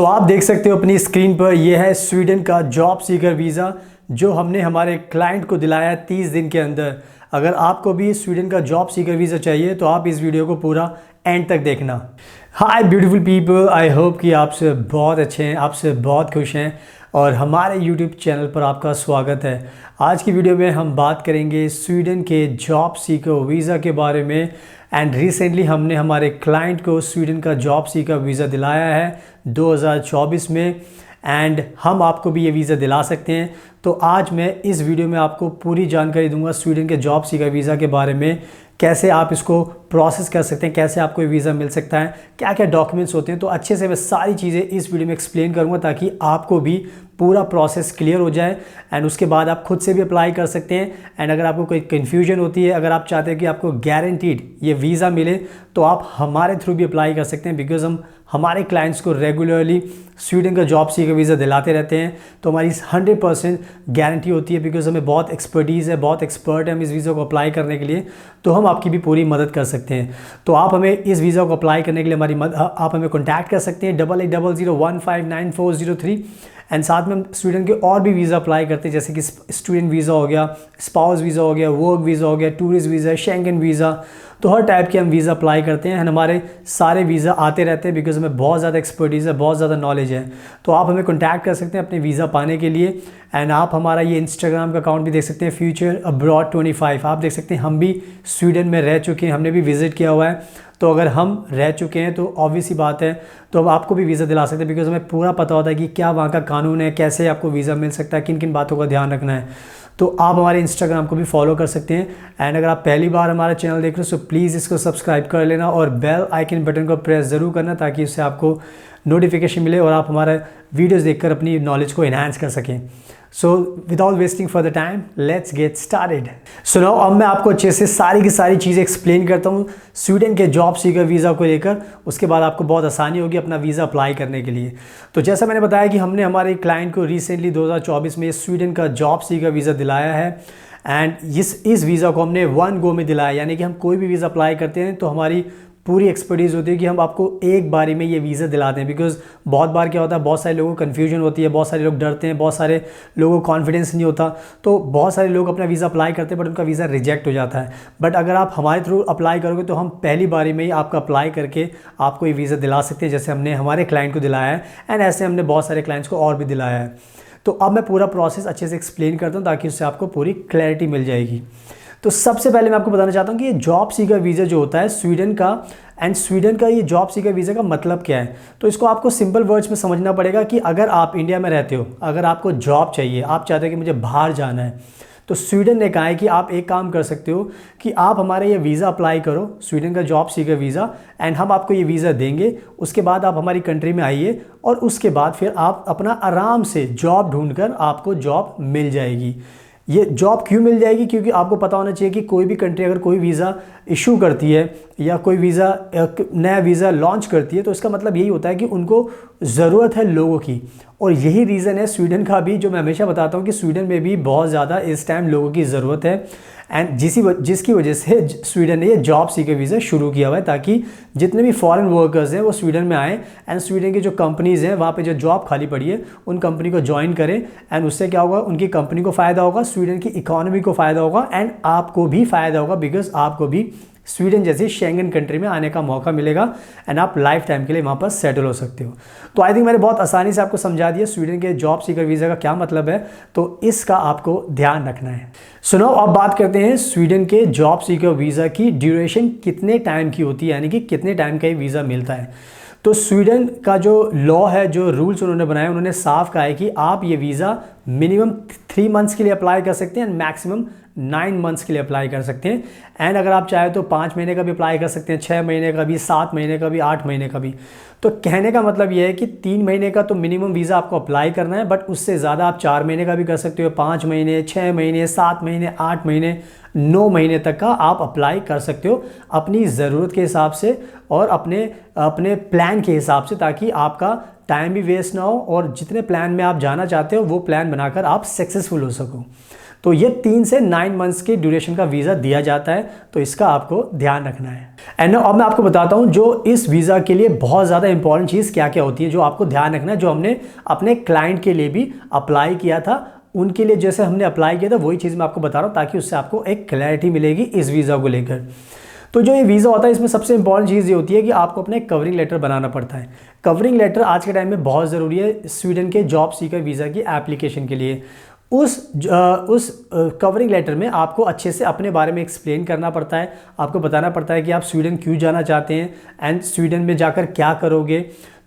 आप देख सकते हो अपनी स्क्रीन पर, यह है स्वीडन का जॉब सीकर वीज़ा जो हमने हमारे क्लाइंट को दिलाया है 30 दिन के अंदर। अगर आपको भी स्वीडन का जॉब सीकर वीज़ा चाहिए तो आप इस वीडियो को पूरा एंड तक देखना। हाय ब्यूटीफुल पीपल, आई होप कि आपसे बहुत अच्छे हैं, आपसे बहुत खुश हैं और हमारे यूट्यूब चैनल पर आपका स्वागत है। आज की वीडियो में हम बात करेंगे स्वीडन के जॉब सीकर वीज़ा के बारे में। एंड रिसेंटली हमने हमारे क्लाइंट को स्वीडन का जॉब सीकर वीज़ा दिलाया है 2024 में, एंड हम आपको भी ये वीज़ा दिला सकते हैं। तो आज मैं इस वीडियो में आपको पूरी जानकारी दूंगा स्वीडन के जॉब सीकर वीज़ा के बारे में, कैसे आप इसको प्रोसेस कर सकते हैं, कैसे आपको ये वीज़ा मिल सकता है, क्या क्या डॉक्यूमेंट्स होते हैं। तो अच्छे से मैं सारी चीज़ें इस वीडियो में एक्सप्लेन करूंगा ताकि आपको भी पूरा प्रोसेस क्लियर हो जाए एंड उसके बाद आप खुद से भी अप्लाई कर सकते हैं। एंड अगर आपको कोई कन्फ्यूजन होती है, अगर आप चाहते हैं कि आपको गारंटीड ये वीज़ा मिले तो आप हमारे थ्रू भी अप्लाई कर सकते हैं, बिकॉज हम हमारे क्लाइंट्स को रेगुलरली स्वीडन का जॉब सीकर वीज़ा दिलाते रहते हैं। तो हमारी 100% गारंटी होती है, बिकॉज हमें बहुत एक्सपर्टीज़ है, बहुत एक्सपर्ट है हम इस वीज़ा को अप्लाई करने के लिए। तो हम आपकी भी पूरी मदद कर सकते हैं। तो आप हमें इस वीज़ा को अप्लाई करने के लिए आप हमें कॉन्टैक्ट कर सकते हैं 8800015943। एंड साथ में हम स्वीडन के और भी वीज़ा अप्लाई करते हैं, जैसे कि स्टूडेंट वीज़ा हो गया, स्पाउस वीज़ा हो गया, वर्क वीज़ा हो गया, टूरिस्ट वीज़ा, शेंगन वीज़ा। तो हर टाइप के हम वीज़ा अप्लाई करते हैं एंड हमारे सारे वीज़ा आते रहते हैं, बिकॉज हमें बहुत ज़्यादा एक्सपर्टीज़ है, बहुत ज़्यादा नॉलेज है। तो आप हमें कॉन्टैक्ट कर सकते हैं अपने वीज़ा पाने के लिए। एंड आप हमारा ये इंस्टाग्राम का अकाउंट भी देख सकते हैं, फ्यूचर अब्रॉड 25। आप देख सकते हैं हम भी स्वीडन में रह चुके हैं, हमने भी विज़िट किया हुआ है। तो अगर हम रह चुके हैं तो ऑब्वियस ही बात है, तो हम आपको भी वीज़ा दिला सकते हैं, बिकॉज हमें पूरा पता होता है कि क्या वहाँ का कानून है, कैसे आपको वीज़ा मिल सकता है, किन किन बातों का ध्यान रखना है। तो आप हमारे इंस्टाग्राम को भी फॉलो कर सकते हैं। एंड अगर आप पहली बार हमारा चैनल देख रहे हो तो प्लीज़ इसको सब्सक्राइब कर लेना और बेल आइकन बटन को प्रेस ज़रूर करना, ताकि उससे आपको नोटिफिकेशन मिले और आप हमारा वीडियोज़ देखकर अपनी नॉलेज को इन्हांस कर सकें। So without wasting further time let's get started. So now अब मैं आपको अच्छे से सारी की सारी चीज़ें एक्सप्लेन करता हूँ स्वीडन के जॉब सीकर वीज़ा को लेकर। उसके बाद आपको बहुत आसानी होगी अपना वीज़ा अप्लाई करने के लिए। तो जैसा मैंने बताया कि हमने हमारे क्लाइंट को रिसेंटली 2024 में स्वीडन का जॉब सीकर वीज़ा दिलाया है। एंड इस वीज़ा को हमने वन गो में दिलाया, यानी कि हम कोई भी वीज़ा अप्लाई करते हैं तो हमारी पूरी एक्सपर्टीज़ होती है कि हम आपको एक बारी में ये वीज़ा दिलाते हैं। बिकॉज बहुत बार क्या होता है, बहुत सारे लोगों को कन्फ्यूजन होती है, बहुत सारे लोग डरते हैं, बहुत सारे लोगों को कॉन्फिडेंस नहीं होता। तो बहुत सारे लोग अपना वीज़ा अप्लाई करते हैं बट उनका वीज़ा रिजेक्ट हो जाता है। बट अगर आप हमारे थ्रू अप्लाई करोगे तो हम पहली बारी में ही आपका अप्लाई करके आपको ये वीज़ा दिला सकते हैं, जैसे हमने हमारे क्लाइंट को दिलाया है। एंड ऐसे हमने बहुत सारे क्लाइंट्स को और भी दिलाया है। तो अब मैं पूरा प्रोसेस अच्छे से एक्सप्लेन करता हूँ ताकि उससे आपको पूरी क्लैरिटी मिल जाएगी। तो सबसे पहले मैं आपको बताना चाहता हूँ कि ये जॉब सीकर वीज़ा जो होता है स्वीडन का, एंड स्वीडन का ये जॉब सीकर वीज़ा का मतलब क्या है। तो इसको आपको सिंपल वर्ड्स में समझना पड़ेगा कि अगर आप इंडिया में रहते हो, अगर आपको जॉब चाहिए, आप चाहते हो कि मुझे बाहर जाना है, तो स्वीडन ने कहा है कि आप एक काम कर सकते हो कि आप हमारे ये वीज़ा अप्लाई करो, स्वीडन का जॉब सीकर वीज़ा, एंड हम आपको ये वीज़ा देंगे। उसके बाद आप हमारी कंट्री में आइए और उसके बाद फिर आप अपना आराम से जॉब ढूंढकर आपको जॉब मिल जाएगी। ये जॉब क्यों मिल जाएगी? क्योंकि आपको पता होना चाहिए कि कोई भी कंट्री अगर कोई वीज़ा इशू करती है या कोई वीज़ा नया वीज़ा लॉन्च करती है तो इसका मतलब यही होता है कि उनको ज़रूरत है लोगों की। और यही रीज़न है स्वीडन का भी, जो मैं हमेशा बताता हूँ कि स्वीडन में भी बहुत ज़्यादा इस टाइम लोगों की ज़रूरत है। एंड जिसकी वजह से स्वीडन ने ये जॉब सीकर वीज़ा शुरू किया हुआ है, ताकि जितने भी फॉरेन वर्कर्स हैं वो स्वीडन में आएँ एंड स्वीडन की जो कंपनीज़ हैं वहाँ पे जो जॉब खाली पड़ी है उन कंपनी को ज्वाइन करें। एंड उससे क्या होगा, उनकी कंपनी को फ़ायदा होगा, स्वीडन की इकोनॉमी को फ़ायदा होगा एंड आपको भी फ़ायदा होगा, बिकॉज आपको भी स्वीडन जैसी शेंगन कंट्री में आने का मौका मिलेगा एंड आप लाइफ टाइम के लिए वहाँ पर सेटल हो सकते हो। तो आई थिंक मैंने बहुत आसानी से आपको समझा दिया स्वीडन के जॉब सीकर वीज़ा का क्या मतलब है, तो इसका आपको ध्यान रखना है। सुनो अब बात करते हैं स्वीडन के जॉब सीकर वीज़ा की ड्यूरेशन कितने टाइम की होती है, यानी कि कितने टाइम का ये वीज़ा मिलता है। तो स्वीडन का जो लॉ है, जो रूल्स उन्होंने बनाए, उन्होंने साफ कहा है कि आप ये वीज़ा मिनिमम 3 मंथ्स के लिए अप्लाई कर सकते हैं एंड मैक्सिमम 9 मंथ्स के लिए अप्लाई कर सकते हैं। एंड अगर आप चाहे तो 5 महीने का भी अप्लाई कर सकते हैं, 6 महीने का भी, 7 महीने का भी, 8 महीने का भी। तो कहने का मतलब ये है कि 3 महीने का तो मिनिमम वीज़ा आपको अप्लाई करना है, बट उससे ज़्यादा आप 4 महीने का भी कर सकते हो, 5 महीने, 6 महीने, 7 महीने, 8 महीने, 9 महीने तक का आप अप्लाई कर सकते हो अपनी ज़रूरत के हिसाब से और अपने प्लान के हिसाब से, ताकि आपका टाइम भी वेस्ट ना हो और जितने प्लान में आप जाना चाहते हो वो प्लान बनाकर आप सक्सेसफुल हो सको। तो ये 3 से 9 मंथ्स के ड्यूरेशन का वीज़ा दिया जाता है, तो इसका आपको ध्यान रखना है। एंड अब मैं आपको बताता हूँ जो इस वीज़ा के लिए बहुत ज़्यादा इंपॉर्टेंट चीज़ क्या क्या होती है, जो आपको ध्यान रखना है, जो हमने अपने क्लाइंट के लिए भी अप्लाई किया था, उनके लिए जैसे हमने अप्लाई किया था वही चीज़ मैं आपको बता रहा हूँ, ताकि उससे आपको एक क्लैरिटी मिलेगी इस वीज़ा को लेकर। तो जो ये वीज़ा होता है इसमें सबसे इंपॉर्टेंट चीज़ ये होती है कि आपको अपने कवरिंग लेटर बनाना पड़ता है। कवरिंग लेटर आज के टाइम में बहुत ज़रूरी है स्वीडन के जॉब सीकर वीज़ा की एप्लीकेशन के लिए। उस कवरिंग लेटर में आपको अच्छे से अपने बारे में एक्सप्लेन करना पड़ता है, आपको बताना पड़ता है कि आप स्वीडन क्यों जाना चाहते हैं एंड स्वीडन में जाकर क्या करोगे।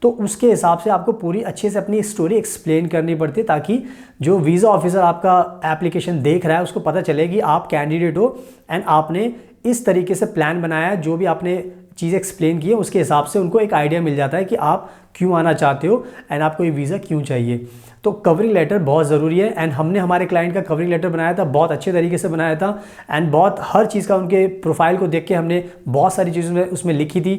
तो उसके हिसाब से आपको पूरी अच्छे से अपनी स्टोरी एक्सप्लेन करनी पड़ती है, ताकि जो वीज़ा ऑफिसर आपका एप्लीकेशन देख रहा है उसको पता चले कि आप कैंडिडेट हो एंड आपने इस तरीके से प्लान बनाया है, जो भी आपने चीज़ एक्सप्लेन की है उसके हिसाब से उनको एक आइडिया मिल जाता है कि आप क्यों आना चाहते हो एंड आपको ये वीज़ा क्यों चाहिए। तो कवरिंग लेटर बहुत ज़रूरी है एंड हमने हमारे क्लाइंट का कवरिंग लेटर बनाया था, बहुत अच्छे तरीके से बनाया था एंड बहुत हर चीज़ का उनके प्रोफाइल को देख के हमने बहुत सारी चीज़ें उसमें लिखी थी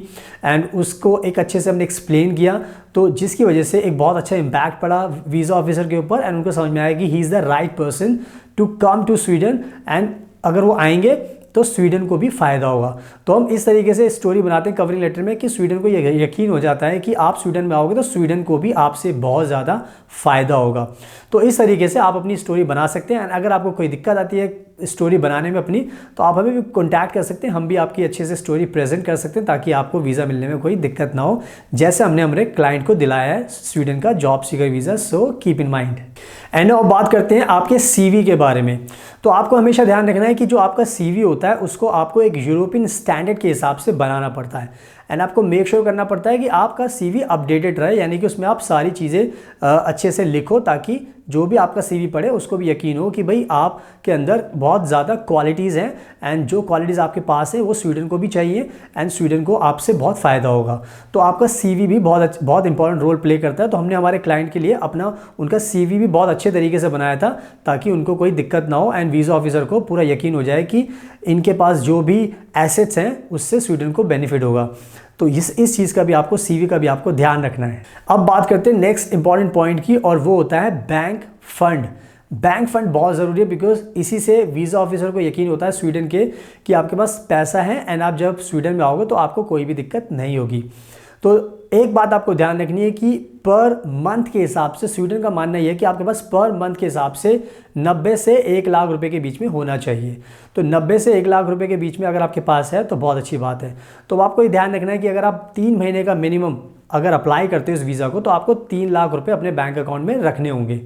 एंड उसको एक अच्छे से हमने एक्सप्लेन किया, तो जिसकी वजह से एक बहुत अच्छा इम्पैक्ट पड़ा वीज़ा ऑफिसर के ऊपर एंड उनको समझ में आया कि he is the right person to come to Sweden and अगर वो आएंगे तो स्वीडन को भी फ़ायदा होगा। तो हम इस तरीके से स्टोरी बनाते हैं कवरिंग लेटर में कि स्वीडन को यकीन हो जाता है कि आप स्वीडन में आओगे तो स्वीडन को भी आपसे बहुत ज़्यादा फ़ायदा होगा। तो इस तरीके से आप अपनी स्टोरी बना सकते हैं। अगर आपको कोई दिक्कत आती है स्टोरी बनाने में अपनी, तो आप हमें भी कॉन्टैक्ट कर सकते हैं, हम भी आपकी अच्छे से स्टोरी प्रेजेंट कर सकते हैं ताकि आपको वीज़ा मिलने में कोई दिक्कत ना हो, जैसे हमने हमारे क्लाइंट को दिलाया है स्वीडन का job seeker visa. So keep in mind. And अब बात करते हैं आपके CV के बारे में। तो आपको हमेशा ध्यान रखना है कि जो आपका CV होता है उसको आपको एक यूरोपियन स्टैंडर्ड के हिसाब से बनाना पड़ता है एंड आपको मेक श्योर करना पड़ता है कि आपका CV अपडेटेड रहे, यानी कि उसमें आप सारी चीज़ें अच्छे से लिखो, ताकि जो भी आपका CV पढ़े उसको भी यकीन हो कि भाई आपके अंदर बहुत ज़्यादा क्वालिटीज़ हैं एंड जो क्वालिटीज़ आपके पास है वो स्वीडन को भी चाहिए एंड स्वीडन को आपसे बहुत फ़ायदा होगा। तो आपका CV भी बहुत इंपॉर्टेंट रोल प्ले करता है। तो हमने हमारे क्लाइंट के लिए उनका CV भी बहुत अच्छे तरीके से बनाया था ताकि उनको कोई दिक्कत ना हो एंड वीज़ा ऑफिसर को पूरा यकीन हो जाए कि इनके पास जो भी एसेट्स हैं उससे स्वीडन को बेनिफिट होगा। तो इस चीज़ का भी आपको CV का भी आपको ध्यान रखना है। अब बात करते हैं नेक्स्ट इंपॉर्टेंट पॉइंट की, और वो होता है बैंक फंड। बैंक फंड बहुत ज़रूरी है बिकॉज इसी से वीज़ा ऑफिसर को यकीन होता है स्वीडन के कि आपके पास पैसा है एंड आप जब स्वीडन में आओगे तो आपको कोई भी दिक्कत नहीं होगी। तो एक बात आपको ध्यान रखनी है कि पर मंथ के हिसाब से स्वीडन का मानना यह है कि आपके पास पर मंथ के हिसाब से 90 से 1 लाख रुपए के बीच में होना चाहिए। तो 90 से 1 लाख रुपए के बीच में अगर आपके पास है तो बहुत अच्छी बात है। तो आपको ये ध्यान रखना है कि अगर आप 3 महीने का मिनिमम अगर अप्लाई करते हो इस वीज़ा को, तो आपको 3 लाख रुपये अपने बैंक अकाउंट में रखने होंगे।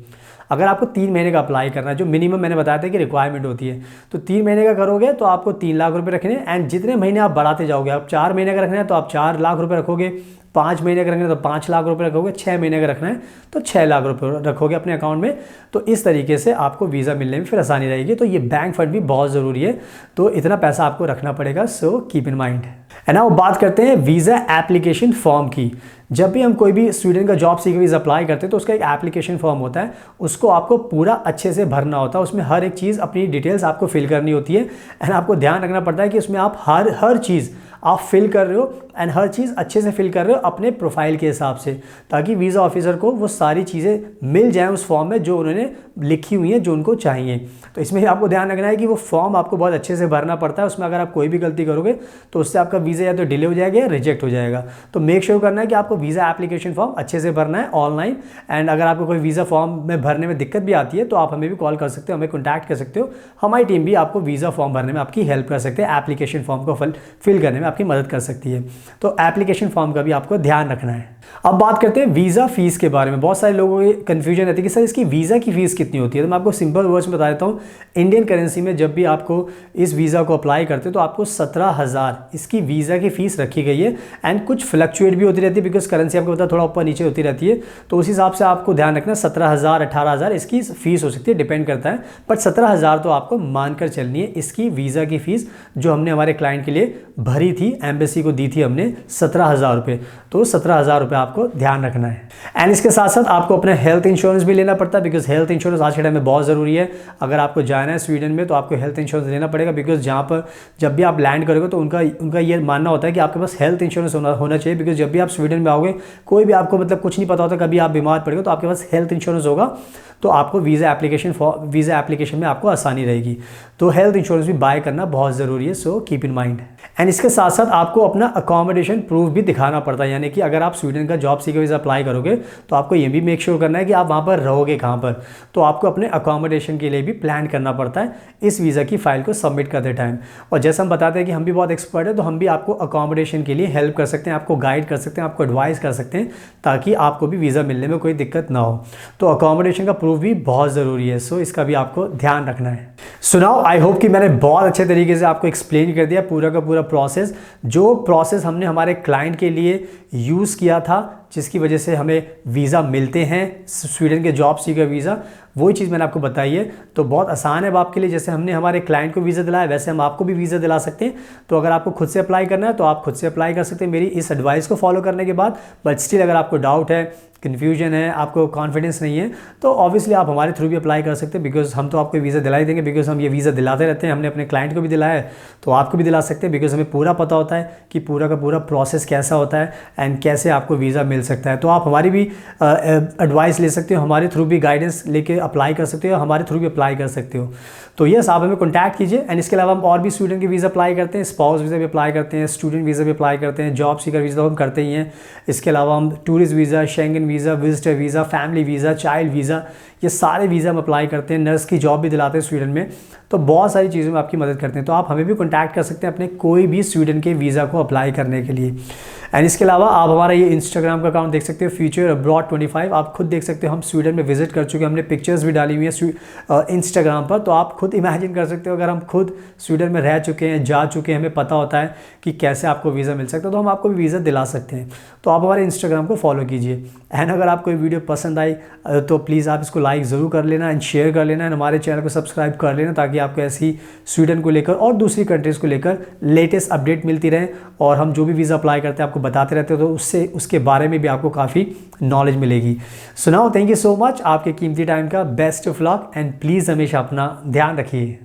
अगर आपको 3 महीने का अप्लाई करना है, जो मिनिमम मैंने बताया था कि रिक्वायरमेंट होती है, तो 3 महीने का करोगे तो आपको 3 लाख रुपए रखने एंड जितने महीने आप बढ़ाते जाओगे, आप 4 महीने का रखना है तो आप 4 लाख रुपए रखोगे, 5 महीने का रखना है तो 5 लाख रुपए रखोगे, 6 महीने का रखना है तो 6 लाख रुपए रखोगे अपने अकाउंट में। तो इस तरीके से आपको वीज़ा मिलने में फिर आसानी रहेगी। तो ये बैंक फंड भी बहुत ज़रूरी है, तो इतना पैसा आपको रखना पड़ेगा। So keep in mind. And now बात करते हैं वीज़ा एप्लीकेशन फॉर्म की। जब भी हम कोई भी स्वीडन का जॉब सीकर वीज़ा अप्लाई करते हैं तो उसका एक एप्लीकेशन फॉर्म होता है, उसको आपको पूरा अच्छे से भरना होता है। उसमें हर एक चीज़ अपनी डिटेल्स आपको फिल करनी होती है एंड आपको ध्यान रखना पड़ता है कि उसमें आप हर चीज़ आप फिल कर रहे हो एंड हर चीज़ अच्छे से फिल कर रहे हो अपने प्रोफाइल के हिसाब से, ताकि वीज़ा ऑफिसर को वो सारी चीज़ें मिल जाएं उस फॉर्म में जो उन्होंने लिखी हुई हैं, जो उनको चाहिए। तो इसमें आपको ध्यान रखना है कि वो फॉर्म आपको बहुत अच्छे से भरना पड़ता है। उसमें अगर आप कोई भी गलती करोगे तो उससे आपका वीज़ा या तो डिले हो जाएगा या रिजेक्ट हो जाएगा। तो मेक श्योर करना है कि आपको वीज़ा एप्लीकेशन फॉर्म अच्छे से भरना है ऑनलाइन। एंड अगर आपको कोई वीज़ा फॉर्म में भरने में दिक्कत भी आती है तो आप हमें भी कॉल कर सकते हो, हमें कॉन्टैक्ट कर सकते हो। हमारी टीम भी आपको वीज़ा फॉर्म भरने में आपकी हेल्प कर सकते हैं, एप्लीकेशन फॉर्म को फिल करने में आपकी मदद कर सकती है। तो एप्लीकेशन फॉर्म का भी आपको ध्यान रखना है। अब बात करते हैं वीज़ा फीस के बारे में। बहुत सारे लोगों की कन्फ्यूजन रहती है कि सर इसकी वीज़ा की फ़ीस कितनी होती है। तो मैं आपको सिंपल वर्ड्स में बता देता हूँ। इंडियन करेंसी में जब भी आपको इस वीज़ा को अप्लाई करते हो तो आपको 17,000 इसकी वीज़ा की फ़ीस रखी गई है। एंड कुछ फ्लक्चुएट भी होती रहती है बिकॉज करेंसी आपको पता है थोड़ा ऊपर नीचे होती रहती है, तो उस हिसाब से आपको ध्यान रखना 17,000 18,000 इसकी फ़ीस हो सकती है, डिपेंड करता है। बट 17,000 तो आपको मानकर चलनी है इसकी वीज़ा की फ़ीस, जो हमने हमारे क्लाइंट के लिए भरी थी, एम्बेसी को दी थी हमने 17,000 रुपये। तो 17,000 रुपये पे आपको ध्यान रखना है। एंड इसके साथ साथ आपको अपना हेल्थ इंश्योरेंस भी लेना पड़ता है, बिकॉज हेल्थ इंश्योरेंस आज के टाइम में बहुत ज़रूरी है। अगर आपको जाना है स्वीडन में तो आपको हेल्थ इंश्योरेंस लेना पड़ेगा, बिकॉज जहाँ पर जब भी आप लैंड करोगे तो उनका ये मानना होता है कि आपके पास हेल्थ इंश्योरेंस होना चाहिए, बिकॉज जब भी आप स्वीडन में आओगे कोई भी आपको मतलब कुछ नहीं पता होता, कभी आप बीमार पड़ेगा तो आपके पास हेल्थ इंश्योरेंस होगा तो आपको वीज़ा एप्लीकेशन में आपको आसानी रहेगी। तो हेल्थ इंश्योरेंस भी बाय करना बहुत ज़रूरी है, so keep in mind. And इसके साथ साथ आपको अपना अकोमोडेशन प्रूफ भी दिखाना पड़ता है, यानी कि अगर आप स्वीडन का जॉब सीकर वीज़ा अप्लाई करोगे तो आपको ये भी मेक श्योर करना है कि आप वहाँ पर रहोगे कहाँ पर, तो आपको अपने अकोमोडेशन के लिए भी प्लान करना पड़ता है इस वीज़ा की फ़ाइल को सबमिट करते टाइम। और जैसे हम बताते हैं कि हम भी बहुत एक्सपर्ट है, तो हम भी आपको अकोमोडेशन के लिए हेल्प कर सकते हैं, आपको गाइड कर सकते हैं, आपको एडवाइस कर सकते हैं, ताकि आपको भी वीज़ा मिलने में कोई दिक्कत ना हो। तो अकोमोडेशन का प्रूफ भी बहुत ज़रूरी है, सो इसका भी आपको ध्यान रखना है। सो नाउ आई होप कि मैंने बहुत अच्छे तरीके से आपको एक्सप्लेन कर दिया पूरा का पूरा प्रोसेस, जो प्रोसेस हमने हमारे क्लाइंट के लिए यूज़ किया था, जिसकी वजह से हमें वीज़ा मिलते हैं स्वीडन के जॉब सीकर वीज़ा, वही चीज़ मैंने आपको बताई है। तो बहुत आसान है अब आपके लिए, जैसे हमने हमारे क्लाइंट को वीज़ा दिलाया वैसे हम आपको भी वीज़ा दिला सकते हैं। तो अगर आपको खुद से अप्लाई करना है तो आप खुद से अप्लाई कर सकते हैं मेरी इस एडवाइस को फॉलो करने के बाद। बट स्टिल अगर आपको डाउट है, कन्फ्यूजन है, आपको कॉन्फिडेंस नहीं है, तो ऑब्वियसली आप हमारे थ्रू भी अप्लाई कर सकते हैं, बिकॉज हम तो आपको वीज़ा दिला ही देंगे, बिकॉज हम ये वीज़ा दिलाते रहते हैं। हमने अपने क्लाइंट को भी दिलाया है तो आपको भी दिला सकते हैं, बिकॉज हमें पूरा पता होता है कि पूरा का पूरा प्रोसेस कैसा होता है एंड कैसे आपको वीज़ा मिल सकता है। तो आप हमारी भी एडवाइस ले सकते हो, हमारे थ्रू भी गाइडेंस लेके अप्लाई कर सकते हो, हमारे थ्रू भी अप्लाई कर सकते हो। तो यस, आप हमें कॉन्टैक्ट कीजिए। एंड इसके अलावा हम और भी स्टूडेंट के वीज़ा अप्लाई करते हैं, स्पाउस वीज़ा भी अप्लाई करते हैं, स्टूडेंट वीज़ा भी अप्लाई करते हैं, जॉब सीकर वीज़ा तो हम करते ही हैं। इसके अलावा हम tourist visa, Schengen visa, visitor visa, family visa, child visa, ये सारे वीज़ा हम अप्लाई करते हैं। नर्स की जॉब भी दिलाते हैं स्वीडन में। तो बहुत सारी चीज़ों में आपकी मदद करते हैं। तो आप हमें भी कॉन्टैक्ट कर सकते हैं अपने कोई भी स्वीडन के वीज़ा को अप्लाई करने के लिए। एंड इसके अलावा आप हमारा ये इंस्टाग्राम का अकाउंट देख सकते हो, फ्यूचर अब्रॉड 25। आप खुद देख सकते हो हम स्वीडन में विजिट कर चुके हैं, हमने पिक्चर्स भी डाली हुई है इंस्टाग्राम पर। तो आप खुद इमेजिन कर सकते हो, अगर हम खुद स्वीडन में रह चुके हैं, जा चुके हैं, हमें पता होता है कि कैसे आपको वीज़ा मिल सकता है, तो हम आपको भी वीज़ा दिला सकते हैं। तो आप हमारे इंस्टाग्राम को फॉलो कीजिए। एंड अगर आपको ये वीडियो पसंद आई तो प्लीज़ आप इसको लाइक ज़रूर कर लेना एंड शेयर कर लेना एंड हमारे चैनल को सब्सक्राइब कर लेना, ताकि आपको ऐसी स्वीडन को लेकर और दूसरी कंट्रीज़ को लेकर लेटेस्ट अपडेट मिलती रहे। और हम जो भी वीज़ा अप्लाई करते हैं आपको बताते रहते हो, तो उसके बारे में भी आपको काफ़ी नॉलेज मिलेगी। So now thank you so much, आपके कीमती टाइम का best of luck and please हमेशा अपना ध्यान रखिए।